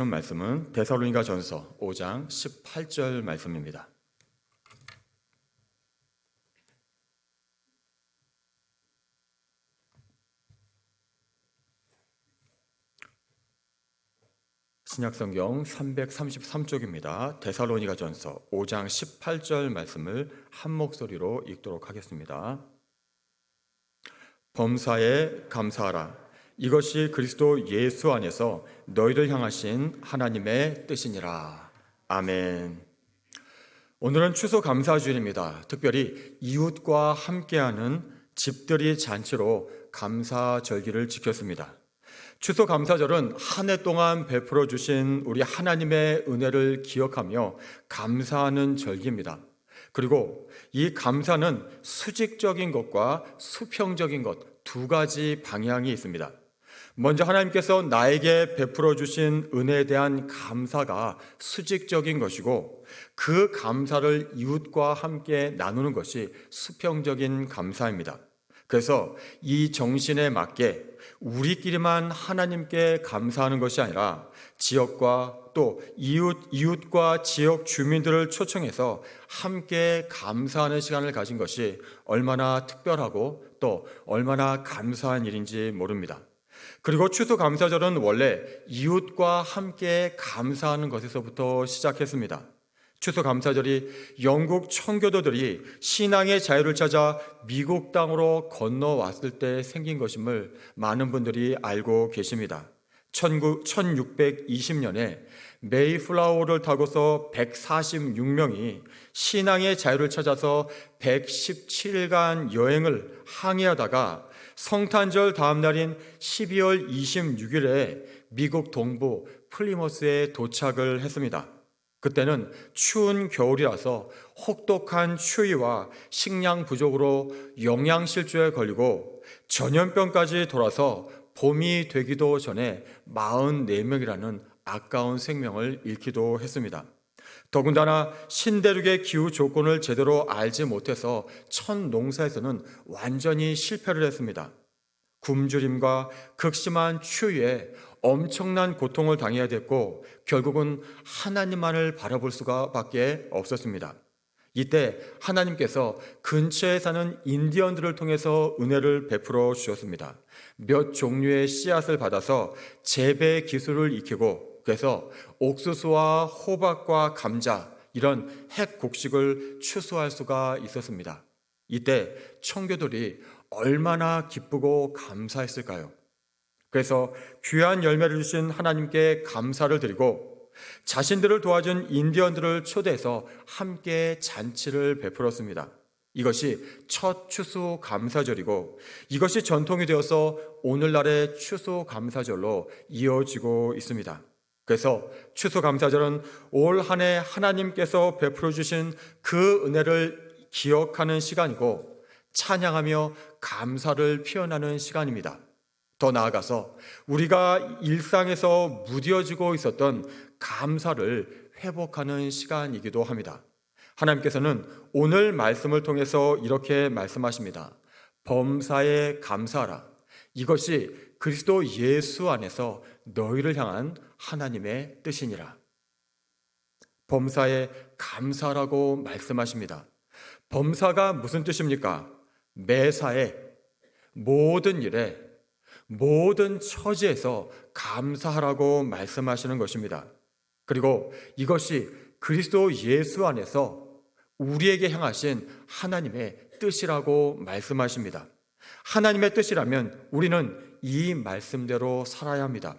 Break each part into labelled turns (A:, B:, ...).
A: 보시는 말씀은 데살로니가전서 5장 18절 말씀입니다. 신약성경 333쪽입니다. 데살로니가전서 5장 18절 말씀을 한 목소리로 읽도록 하겠습니다. 범사에 감사하라. 이것이 그리스도 예수 안에서 너희를 향하신 하나님의 뜻이니라. 아멘. 오늘은 추수감사주일입니다. 특별히 이웃과 함께하는 집들이 잔치로 감사절기를 지켰습니다. 추수감사절은 한 해 동안 베풀어 주신 우리 하나님의 은혜를 기억하며 감사하는 절기입니다. 그리고 이 감사는 수직적인 것과 수평적인 것 두 가지 방향이 있습니다. 먼저 하나님께서 나에게 베풀어 주신 은혜에 대한 감사가 수직적인 것이고, 그 감사를 이웃과 함께 나누는 것이 수평적인 감사입니다. 그래서 이 정신에 맞게 우리끼리만 하나님께 감사하는 것이 아니라 지역과 또 이웃과 지역 주민들을 초청해서 함께 감사하는 시간을 가진 것이 얼마나 특별하고 또 얼마나 감사한 일인지 모릅니다. 그리고 추수감사절은 원래 이웃과 함께 감사하는 것에서부터 시작했습니다. 추수감사절이 영국 청교도들이 신앙의 자유를 찾아 미국 땅으로 건너왔을 때 생긴 것임을 많은 분들이 알고 계십니다. 1620년에 메이플라워를 타고서 146명이 신앙의 자유를 찾아서 117일간 여행을 항해하다가 성탄절 다음 날인 12월 26일에 미국 동부 플리머스에 도착을 했습니다. 그때는 추운 겨울이라서 혹독한 추위와 식량 부족으로 영양실조에 걸리고 전염병까지 돌아서 봄이 되기도 전에 44명이라는 아까운 생명을 잃기도 했습니다. 더군다나 신대륙의 기후 조건을 제대로 알지 못해서 첫 농사에서는 완전히 실패를 했습니다. 굶주림과 극심한 추위에 엄청난 고통을 당해야 됐고, 결국은 하나님만을 바라볼 수밖에 없었습니다. 이때 하나님께서 근처에 사는 인디언들을 통해서 은혜를 베풀어 주셨습니다. 몇 종류의 씨앗을 받아서 재배 기술을 익히고, 그래서 옥수수와 호박과 감자 이런 핵 곡식을 추수할 수가 있었습니다. 이때 청교도들이 얼마나 기쁘고 감사했을까요? 그래서 귀한 열매를 주신 하나님께 감사를 드리고, 자신들을 도와준 인디언들을 초대해서 함께 잔치를 베풀었습니다. 이것이 첫 추수감사절이고, 이것이 전통이 되어서 오늘날의 추수감사절로 이어지고 있습니다. 그래서 추수감사절은 올 한 해 하나님께서 베풀어 주신 그 은혜를 기억하는 시간이고, 찬양하며 감사를 표현하는 시간입니다. 더 나아가서 우리가 일상에서 무뎌지고 있었던 감사를 회복하는 시간이기도 합니다. 하나님께서는 오늘 말씀을 통해서 이렇게 말씀하십니다. 범사에 감사하라. 이것이 그리스도 예수 안에서 너희를 향한 하나님의 뜻이니라. 범사에 감사라고 말씀하십니다. 범사가 무슨 뜻입니까? 매사에, 모든 일에, 모든 처지에서 감사하라고 말씀하시는 것입니다. 그리고 이것이 그리스도 예수 안에서 우리에게 향하신 하나님의 뜻이라고 말씀하십니다. 하나님의 뜻이라면 우리는 이 말씀대로 살아야 합니다.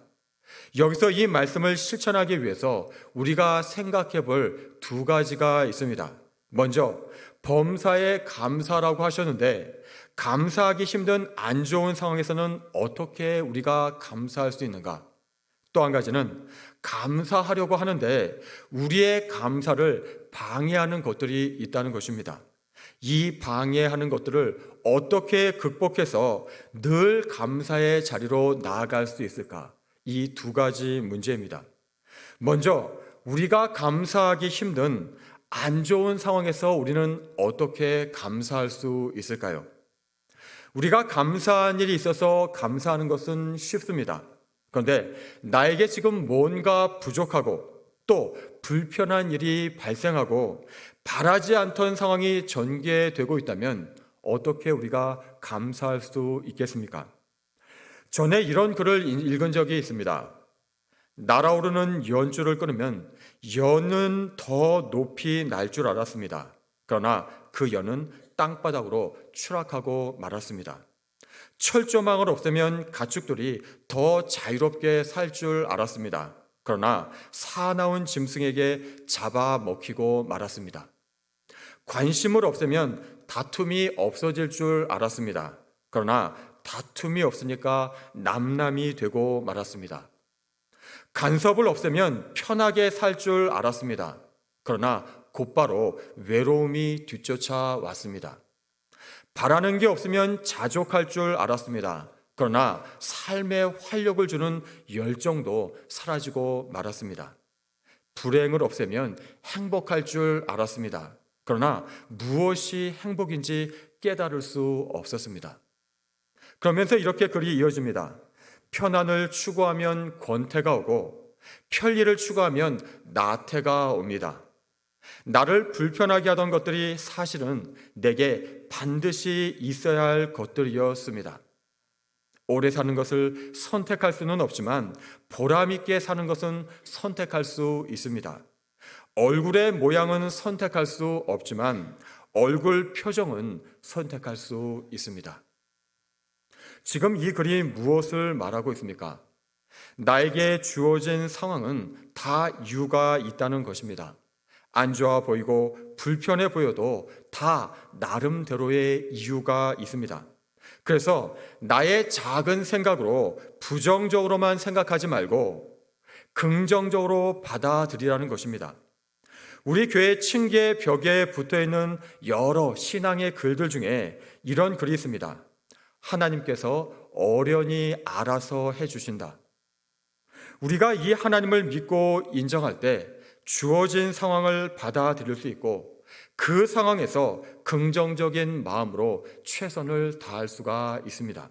A: 여기서 이 말씀을 실천하기 위해서 우리가 생각해 볼 두 가지가 있습니다. 먼저 범사에 감사라고 하셨는데, 감사하기 힘든 안 좋은 상황에서는 어떻게 우리가 감사할 수 있는가? 또 한 가지는 감사하려고 하는데 우리의 감사를 방해하는 것들이 있다는 것입니다. 이 방해하는 것들을 어떻게 극복해서 늘 감사의 자리로 나아갈 수 있을까? 이 두 가지 문제입니다. 먼저 우리가 감사하기 힘든 안 좋은 상황에서 우리는 어떻게 감사할 수 있을까요? 우리가 감사한 일이 있어서 감사하는 것은 쉽습니다. 그런데 나에게 지금 뭔가 부족하고 또 불편한 일이 발생하고 바라지 않던 상황이 전개되고 있다면 어떻게 우리가 감사할 수 있겠습니까? 전에 이런 글을 읽은 적이 있습니다. 날아오르는 연줄을 끊으면 연은 더 높이 날 줄 알았습니다. 그러나 그 연은 땅바닥으로 추락하고 말았습니다. 철조망을 없애면 가축들이 더 자유롭게 살 줄 알았습니다. 그러나 사나운 짐승에게 잡아먹히고 말았습니다. 관심을 없애면 다툼이 없어질 줄 알았습니다. 그러나 다툼이 없으니까 남남이 되고 말았습니다. 간섭을 없애면 편하게 살 줄 알았습니다. 그러나 곧바로 외로움이 뒤쫓아 왔습니다. 바라는 게 없으면 자족할 줄 알았습니다. 그러나 삶에 활력을 주는 열정도 사라지고 말았습니다. 불행을 없애면 행복할 줄 알았습니다. 그러나 무엇이 행복인지 깨달을 수 없었습니다. 그러면서 이렇게 글이 이어집니다. 편안을 추구하면 권태가 오고 편리를 추구하면 나태가 옵니다. 나를 불편하게 하던 것들이 사실은 내게 반드시 있어야 할 것들이었습니다. 오래 사는 것을 선택할 수는 없지만 보람 있게 사는 것은 선택할 수 있습니다. 얼굴의 모양은 선택할 수 없지만 얼굴 표정은 선택할 수 있습니다. 지금 이 글이 무엇을 말하고 있습니까? 나에게 주어진 상황은 다 이유가 있다는 것입니다. 안 좋아 보이고 불편해 보여도 다 나름대로의 이유가 있습니다. 그래서 나의 작은 생각으로 부정적으로만 생각하지 말고 긍정적으로 받아들이라는 것입니다. 우리 교회 층계 벽에 붙어있는 여러 신앙의 글들 중에 이런 글이 있습니다. 하나님께서 어련히 알아서 해주신다. 우리가 이 하나님을 믿고 인정할 때 주어진 상황을 받아들일 수 있고 그 상황에서 긍정적인 마음으로 최선을 다할 수가 있습니다.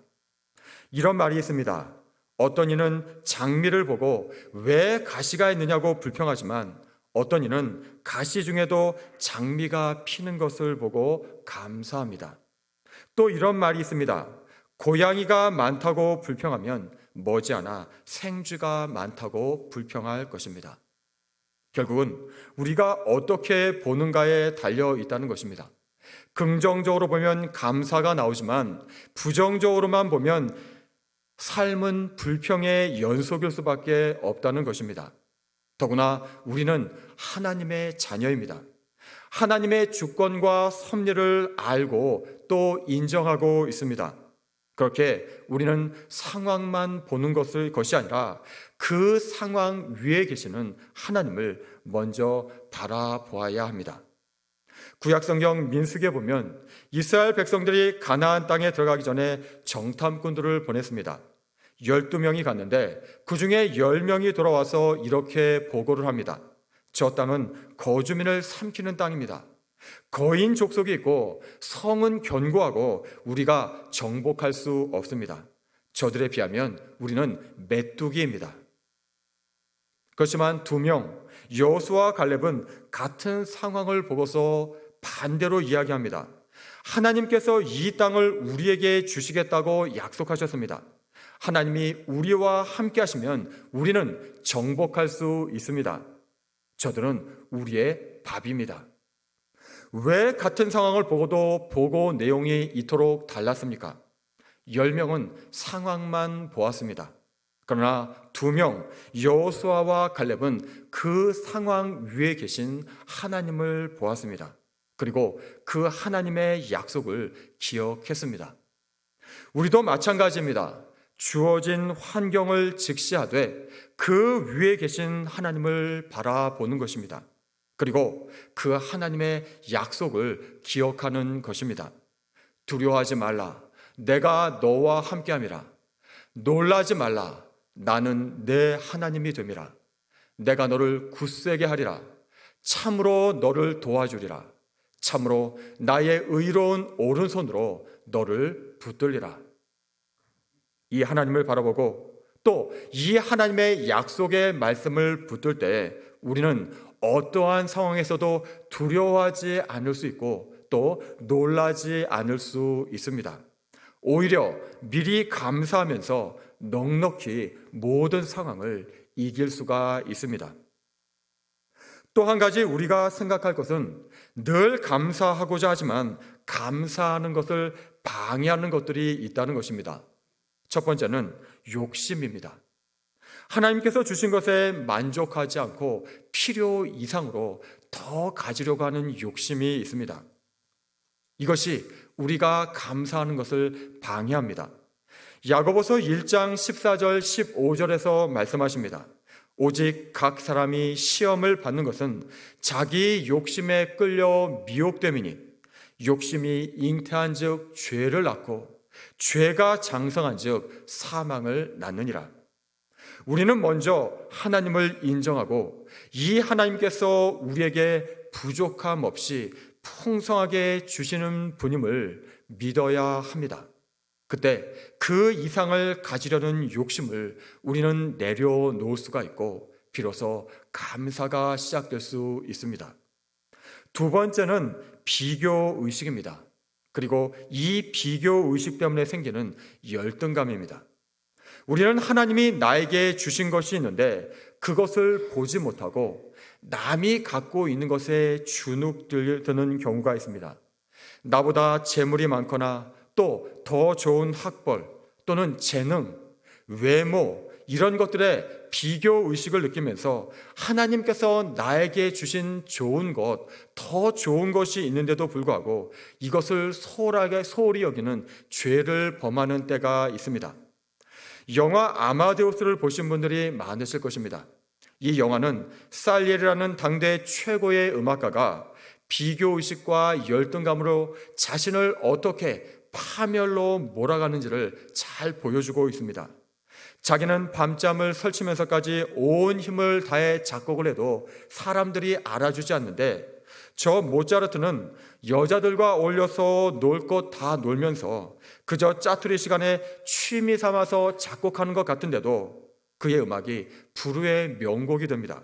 A: 이런 말이 있습니다. 어떤 이는 장미를 보고 왜 가시가 있느냐고 불평하지만 어떤 이는 가시 중에도 장미가 피는 것을 보고 감사합니다. 또 이런 말이 있습니다. 고양이가 많다고 불평하면 머지않아 생쥐가 많다고 불평할 것입니다. 결국은 우리가 어떻게 보는가에 달려 있다는 것입니다. 긍정적으로 보면 감사가 나오지만 부정적으로만 보면 삶은 불평의 연속일 수밖에 없다는 것입니다. 더구나 우리는 하나님의 자녀입니다. 하나님의 주권과 섭리를 알고 또 인정하고 있습니다. 그렇게 우리는 상황만 보는 것이 아니라 그 상황 위에 계시는 하나님을 먼저 바라보아야 합니다. 구약성경 민수기에 보면 이스라엘 백성들이 가나안 땅에 들어가기 전에 정탐꾼들을 보냈습니다. 12명이 갔는데 그 중에 10명이 돌아와서 이렇게 보고를 합니다. 저 땅은 거주민을 삼키는 땅입니다. 거인 족속이 있고 성은 견고하고 우리가 정복할 수 없습니다. 저들에 비하면 우리는 메뚜기입니다. 그렇지만 2명 여호수아와 갈렙은 같은 상황을 보고서 반대로 이야기합니다. 하나님께서 이 땅을 우리에게 주시겠다고 약속하셨습니다. 하나님이 우리와 함께 하시면 우리는 정복할 수 있습니다. 저들은 우리의 밥입니다. 왜 같은 상황을 보고도 보고 내용이 이토록 달랐습니까? 10명은 상황만 보았습니다. 그러나 2명 여호수아와 갈렙은 그 상황 위에 계신 하나님을 보았습니다. 그리고 그 하나님의 약속을 기억했습니다. 우리도 마찬가지입니다. 주어진 환경을 직시하되 그 위에 계신 하나님을 바라보는 것입니다. 그리고 그 하나님의 약속을 기억하는 것입니다. 두려워하지 말라. 내가 너와 함께함이라. 놀라지 말라. 나는 내 하나님이 됨이라. 내가 너를 굳세게 하리라. 참으로 너를 도와주리라. 참으로 나의 의로운 오른손으로 너를 붙들리라. 이 하나님을 바라보고 또 이 하나님의 약속의 말씀을 붙들 때 우리는 어떠한 상황에서도 두려워하지 않을 수 있고 또 놀라지 않을 수 있습니다. 오히려 미리 감사하면서 넉넉히 모든 상황을 이길 수가 있습니다. 또 한 가지 우리가 생각할 것은 늘 감사하고자 하지만 감사하는 것을 방해하는 것들이 있다는 것입니다. 첫 번째는 욕심입니다. 하나님께서 주신 것에 만족하지 않고 필요 이상으로 더 가지려고 하는 욕심이 있습니다. 이것이 우리가 감사하는 것을 방해합니다. 야고보서 1장 14절 15절에서 말씀하십니다. 오직 각 사람이 시험을 받는 것은 자기 욕심에 끌려 미혹됨이니 욕심이 잉태한 즉 죄를 낳고 죄가 장성한 즉 사망을 낳느니라. 우리는 먼저 하나님을 인정하고 이 하나님께서 우리에게 부족함 없이 풍성하게 주시는 분임을 믿어야 합니다. 그때 그 이상을 가지려는 욕심을 우리는 내려놓을 수가 있고 비로소 감사가 시작될 수 있습니다. 두 번째는 비교 의식입니다. 그리고 이 비교 의식 때문에 생기는 열등감입니다. 우리는 하나님이 나에게 주신 것이 있는데 그것을 보지 못하고 남이 갖고 있는 것에 주눅드는 경우가 있습니다. 나보다 재물이 많거나 또 더 좋은 학벌 또는 재능, 외모 이런 것들에 비교 의식을 느끼면서 하나님께서 나에게 주신 좋은 것, 더 좋은 것이 있는데도 불구하고 이것을 소홀히 여기는 죄를 범하는 때가 있습니다. 영화 아마데우스를 보신 분들이 많으실 것입니다. 이 영화는 살리에리라는 당대 최고의 음악가가 비교의식과 열등감으로 자신을 어떻게 파멸로 몰아가는지를 잘 보여주고 있습니다. 자기는 밤잠을 설치면서까지 온 힘을 다해 작곡을 해도 사람들이 알아주지 않는데 저 모차르트는 여자들과 어울려서 놀 것 다 놀면서 그저 짜투리 시간에 취미 삼아서 작곡하는 것 같은데도 그의 음악이 불후의 명곡이 됩니다.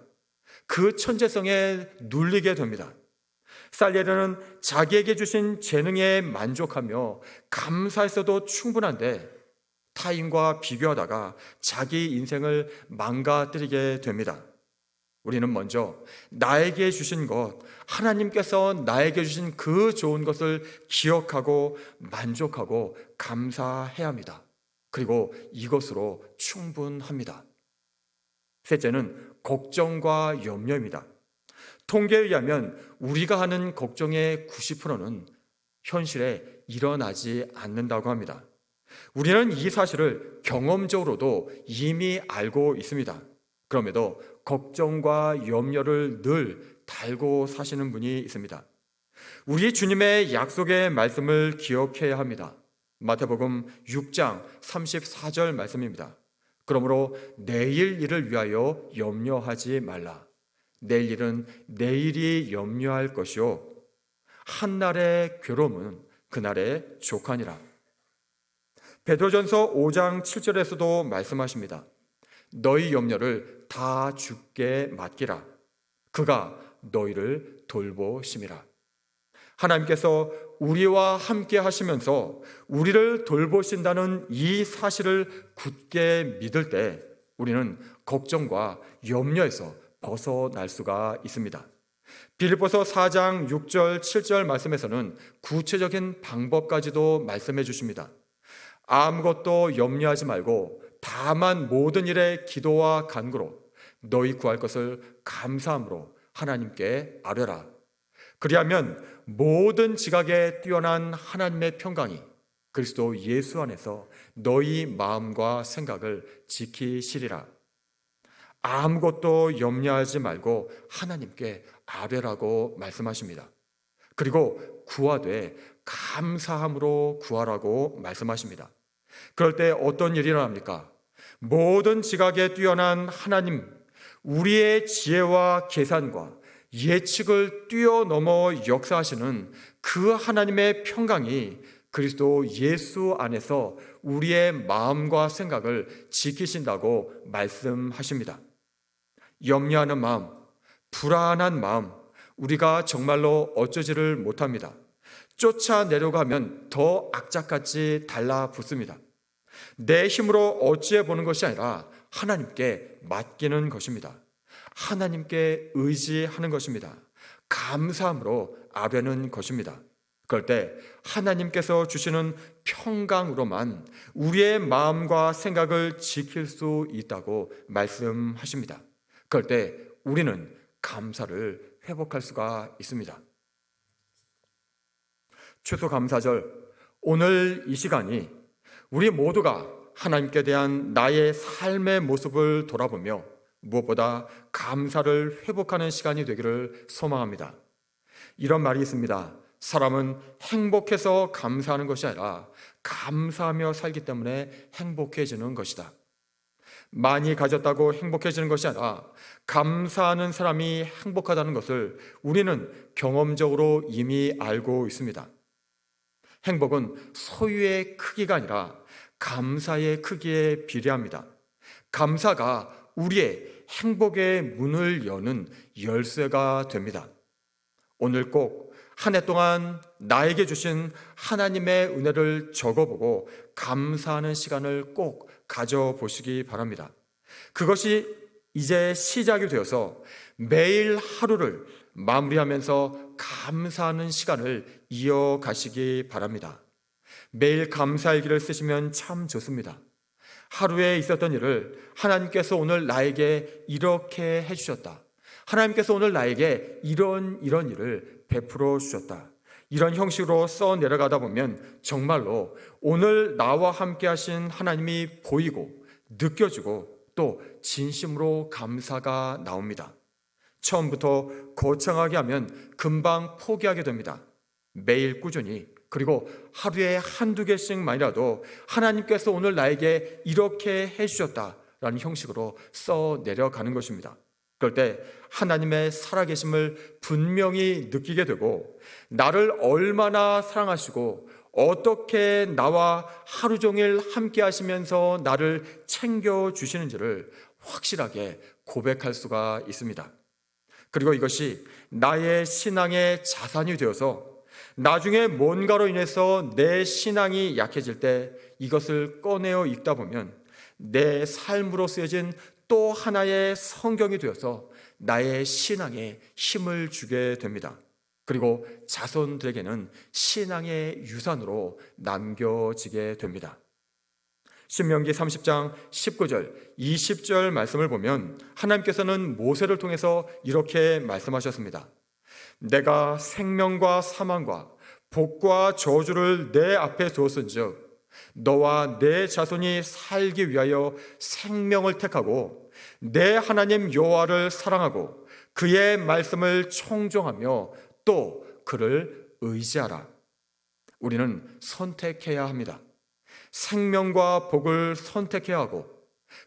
A: 그 천재성에 눌리게 됩니다. 살리에리는 자기에게 주신 재능에 만족하며 감사했어도 충분한데 타인과 비교하다가 자기 인생을 망가뜨리게 됩니다. 우리는 먼저 나에게 주신 것, 하나님께서 나에게 주신 그 좋은 것을 기억하고 만족하고 감사해야 합니다. 그리고 이것으로 충분합니다. 셋째는 걱정과 염려입니다. 통계에 의하면 우리가 하는 걱정의 90%는 현실에 일어나지 않는다고 합니다. 우리는 이 사실을 경험적으로도 이미 알고 있습니다. 그럼에도 걱정과 염려를 늘 달고 사시는 분이 있습니다. 우리 주님의 약속의 말씀을 기억해야 합니다. 마태복음 6장 34절 말씀입니다. 그러므로 내일 일을 위하여 염려하지 말라. 내일 일은 내일이 염려할 것이요 한날의 괴로움은 그날의 족하니라. 베드로전서 5장 7절에서도 말씀하십니다. 너희 염려를 다 주께 맡기라. 그가 너희를 돌보심이라. 하나님께서 우리와 함께 하시면서 우리를 돌보신다는 이 사실을 굳게 믿을 때 우리는 걱정과 염려에서 벗어날 수가 있습니다. 빌립보서 4장 6절 7절 말씀에서는 구체적인 방법까지도 말씀해 주십니다. 아무것도 염려하지 말고 다만 모든 일에 기도와 간구로 너희 구할 것을 감사함으로 하나님께 아뢰라. 그리하면 모든 지각에 뛰어난 하나님의 평강이 그리스도 예수 안에서 너희 마음과 생각을 지키시리라. 아무것도 염려하지 말고 하나님께 아뢰라고 말씀하십니다. 그리고 구하되 감사함으로 구하라고 말씀하십니다. 그럴 때 어떤 일이 일어납니까? 모든 지각에 뛰어난 하나님, 우리의 지혜와 계산과 예측을 뛰어넘어 역사하시는 그 하나님의 평강이 그리스도 예수 안에서 우리의 마음과 생각을 지키신다고 말씀하십니다. 염려하는 마음, 불안한 마음, 우리가 정말로 어쩌지를 못합니다. 쫓아내려가면 더 악착같이 달라붙습니다. 내 힘으로 어찌해 보는 것이 아니라 하나님께 맡기는 것입니다. 하나님께 의지하는 것입니다. 감사함으로 아뢰는 것입니다. 그럴 때 하나님께서 주시는 평강으로만 우리의 마음과 생각을 지킬 수 있다고 말씀하십니다. 그럴 때 우리는 감사를 회복할 수가 있습니다. 추수감사절, 오늘 이 시간이 우리 모두가 하나님께 대한 나의 삶의 모습을 돌아보며 무엇보다 감사를 회복하는 시간이 되기를 소망합니다. 이런 말이 있습니다. 사람은 행복해서 감사하는 것이 아니라 감사하며 살기 때문에 행복해지는 것이다. 많이 가졌다고 행복해지는 것이 아니라 감사하는 사람이 행복하다는 것을 우리는 경험적으로 이미 알고 있습니다. 행복은 소유의 크기가 아니라 감사의 크기에 비례합니다. 감사가 우리의 행복의 문을 여는 열쇠가 됩니다. 오늘 꼭 한 해 동안 나에게 주신 하나님의 은혜를 적어보고 감사하는 시간을 꼭 가져보시기 바랍니다. 그것이 이제 시작이 되어서 매일 하루를 마무리하면서 감사하는 시간을 이어가시기 바랍니다. 매일 감사일기를 쓰시면 참 좋습니다. 하루에 있었던 일을 하나님께서 오늘 나에게 이렇게 해주셨다. 하나님께서 오늘 나에게 이런 일을 베풀어 주셨다. 이런 형식으로 써 내려가다 보면 정말로 오늘 나와 함께 하신 하나님이 보이고 느껴지고 또 진심으로 감사가 나옵니다. 처음부터 거창하게 하면 금방 포기하게 됩니다. 매일 꾸준히, 그리고 하루에 한두 개씩만이라도 하나님께서 오늘 나에게 이렇게 해주셨다라는 형식으로 써 내려가는 것입니다. 그럴 때 하나님의 살아계심을 분명히 느끼게 되고 나를 얼마나 사랑하시고 어떻게 나와 하루 종일 함께 하시면서 나를 챙겨주시는지를 확실하게 고백할 수가 있습니다. 그리고 이것이 나의 신앙의 자산이 되어서 나중에 뭔가로 인해서 내 신앙이 약해질 때 이것을 꺼내어 읽다 보면 내 삶으로 쓰여진 또 하나의 성경이 되어서 나의 신앙에 힘을 주게 됩니다. 그리고 자손들에게는 신앙의 유산으로 남겨지게 됩니다. 신명기 30장 19절, 20절 말씀을 보면 하나님께서는 모세를 통해서 이렇게 말씀하셨습니다. 내가 생명과 사망과 복과 저주를 내 앞에 두었은즉 너와 내 자손이 살기 위하여 생명을 택하고 내 하나님 여호와를 사랑하고 그의 말씀을 청종하며 또 그를 의지하라. 우리는 선택해야 합니다. 생명과 복을 선택해야 하고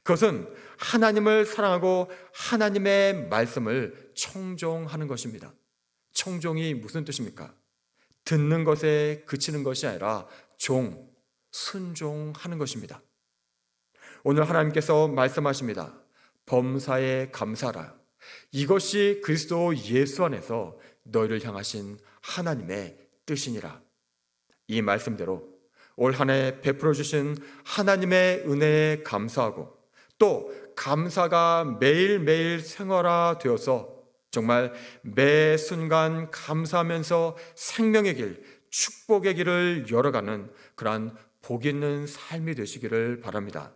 A: 그것은 하나님을 사랑하고 하나님의 말씀을 청종하는 것입니다. 청종이 무슨 뜻입니까? 듣는 것에 그치는 것이 아니라 순종하는 것입니다. 오늘 하나님께서 말씀하십니다. 범사에 감사하라. 이것이 그리스도 예수 안에서 너희를 향하신 하나님의 뜻이니라. 이 말씀대로 올 한 해 베풀어 주신 하나님의 은혜에 감사하고 또 감사가 매일매일 생활화되어서 정말 매 순간 감사하면서 생명의 길, 축복의 길을 열어가는 그러한 복 있는 삶이 되시기를 바랍니다.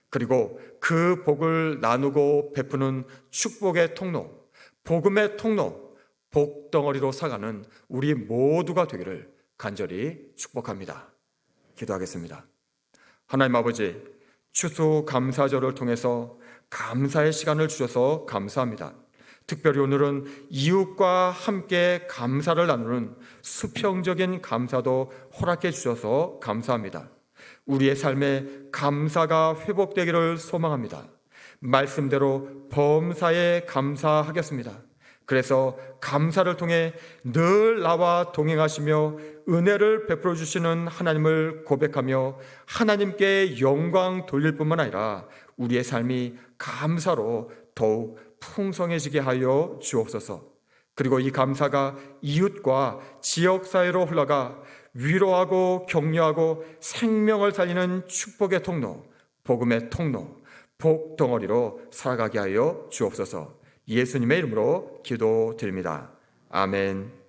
A: 그리고 그 복을 나누고 베푸는 축복의 통로, 복음의 통로, 복덩어리로 사가는 우리 모두가 되기를 간절히 축복합니다. 기도하겠습니다. 하나님 아버지, 추수감사절을 통해서 감사의 시간을 주셔서 감사합니다. 특별히 오늘은 이웃과 함께 감사를 나누는 수평적인 감사도 허락해 주셔서 감사합니다. 우리의 삶에 감사가 회복되기를 소망합니다. 말씀대로 범사에 감사하겠습니다. 그래서 감사를 통해 늘 나와 동행하시며 은혜를 베풀어 주시는 하나님을 고백하며 하나님께 영광 돌릴 뿐만 아니라 우리의 삶이 감사로 더욱 풍성해지게 하여 주옵소서. 그리고 이 감사가 이웃과 지역사회로 흘러가 위로하고 격려하고 생명을 살리는 축복의 통로, 복음의 통로, 복덩어리로 살아가게 하여 주옵소서. 예수님의 이름으로 기도드립니다. 아멘.